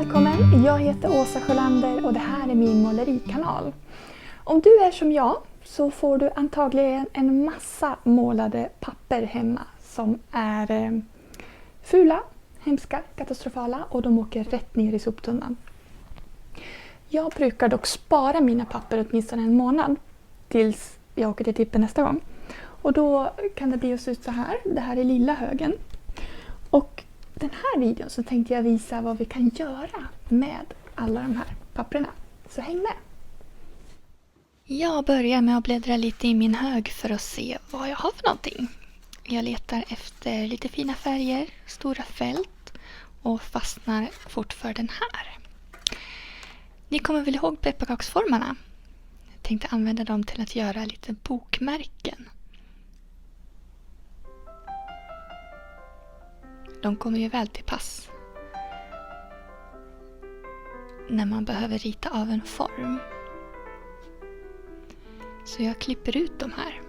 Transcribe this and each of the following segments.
välkommen! Jag heter Åsa Sjölander och det här är min målerikanal. Om du är som jag så får du antagligen en massa målade papper hemma som är fula, hemska, katastrofala och de åker rätt ner i soptunnan. Jag brukar dock spara mina papper åtminstone en månad tills jag åker till tippen nästa gång. Och då kan det bli att se ut så här. Det här är lilla högen. Och den här videon så tänkte jag visa vad vi kan göra med alla de här papperna. Så häng med! Jag börjar med att bläddra lite i min hög för att se vad jag har för någonting. Jag letar efter lite fina färger, stora fält och fastnar fort för den här. Ni kommer väl ihåg pepparkaksformarna? Jag tänkte använda dem till att göra lite bokmärken. De kommer ju väl till pass när man behöver rita av en form. Så jag klipper ut de här.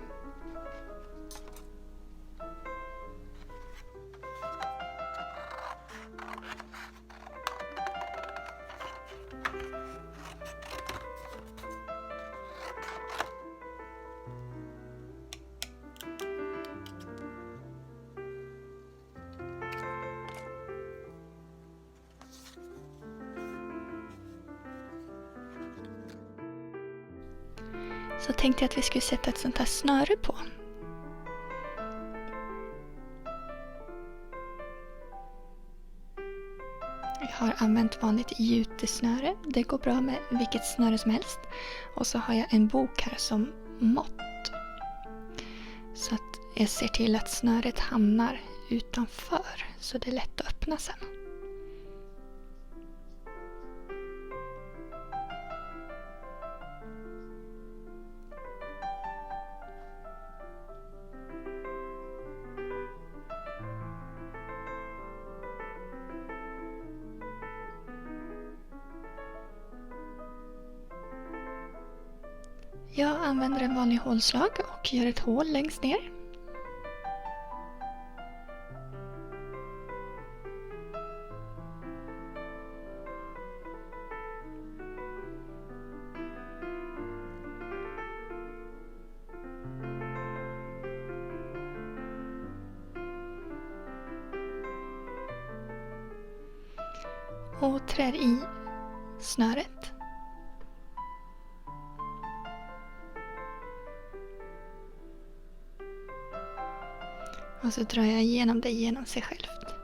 Så tänkte jag att vi skulle sätta ett sånt här snöre på. Jag har använt vanligt jutesnöre. Det går bra med vilket snöre som helst. Och så har jag en bok här som mått. Så att jag ser till att snöret hamnar utanför. Så det är lätt att öppna sen. Jag använder en vanlig hålslag och gör ett hål längst ner. Och trär i snöret. Och så drar jag igenom det genom sig självt.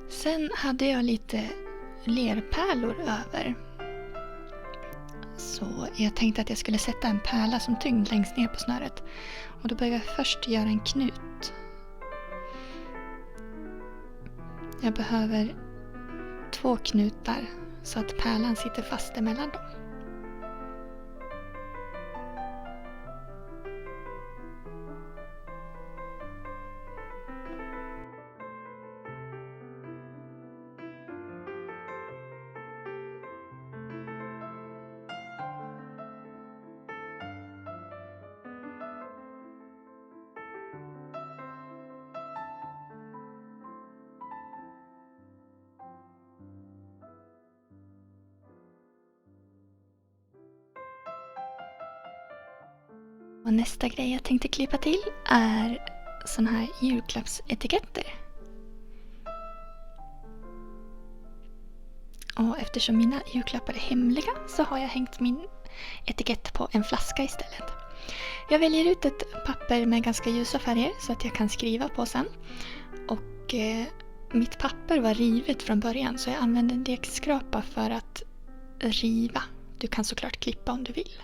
Sen hade jag lite lerpärlor över. Så jag tänkte att jag skulle sätta en pärla som tyngd längst ner på snöret. Och då börjar jag först göra en knut. Jag behöver 2 knutar så att pärlan sitter fast emellan dem. Och nästa grej jag tänkte klippa till är såna här julklappsetiketter. Och eftersom mina julklappar är hemliga så har jag hängt min etikett på en flaska istället. Jag väljer ut ett papper med ganska ljusa färger så att jag kan skriva på sen. Och mitt papper var rivet från början så jag använde en lekskrapa för att riva. Du kan såklart klippa om du vill.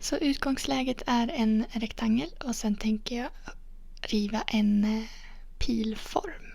Så utgångsläget är en rektangel och sen tänker jag riva en pilform.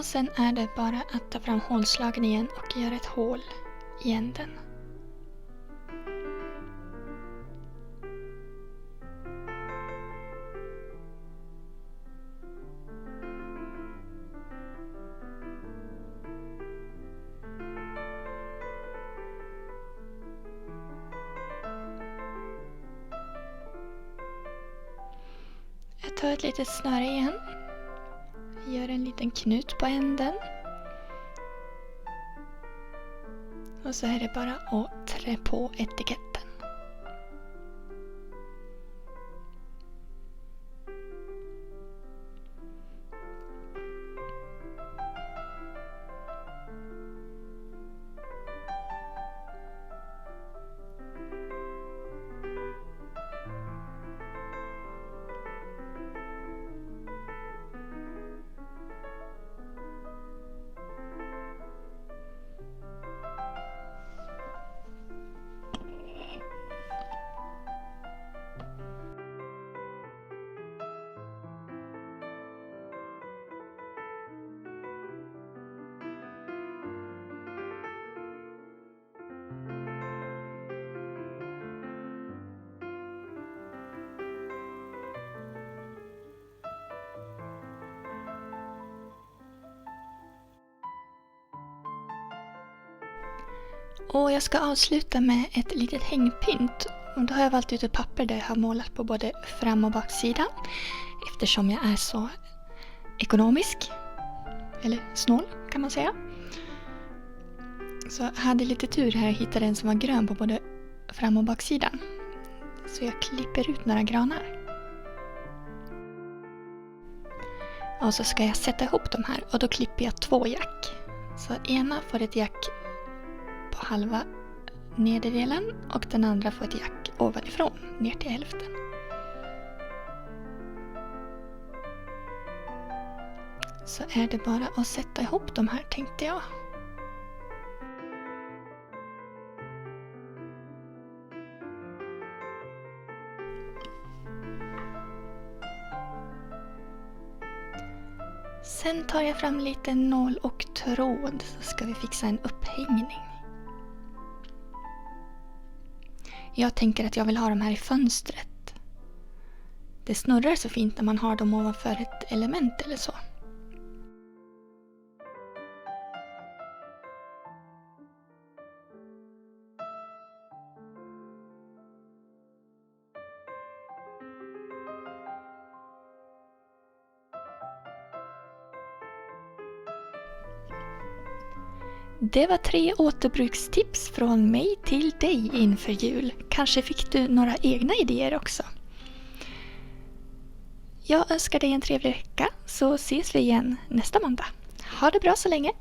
Och sen är det bara att ta fram hålslagen igen och göra ett hål i änden. Jag tar ett litet snöre igen. Gör en liten knut på änden. Och så är det bara att trä på etiketten. Och jag ska avsluta med ett litet hängpynt. Och då har jag valt ut ett papper där jag har målat på både fram- och baksidan. Eftersom jag är så ekonomisk. Eller snål kan man säga. Så jag hade lite tur här och hittade en som var grön på både fram- och baksidan. Så jag klipper ut några granar. Och så ska jag sätta ihop de här och då klipper jag 2 jack. Så ena får ett jack på halva nederdelen och den andra får ett jack ovanifrån ner till hälften. Så är det bara att sätta ihop de här, tänkte jag. Sen tar jag fram lite nål och tråd så ska vi fixa en upphängning. Jag tänker att jag vill ha dem här i fönstret. Det snurrar så fint när man har dem ovanför ett element eller så. Det var 3 återbrukstips från mig till dig inför jul. Kanske fick du några egna idéer också. Jag önskar dig en trevlig vecka så ses vi igen nästa måndag. Ha det bra så länge!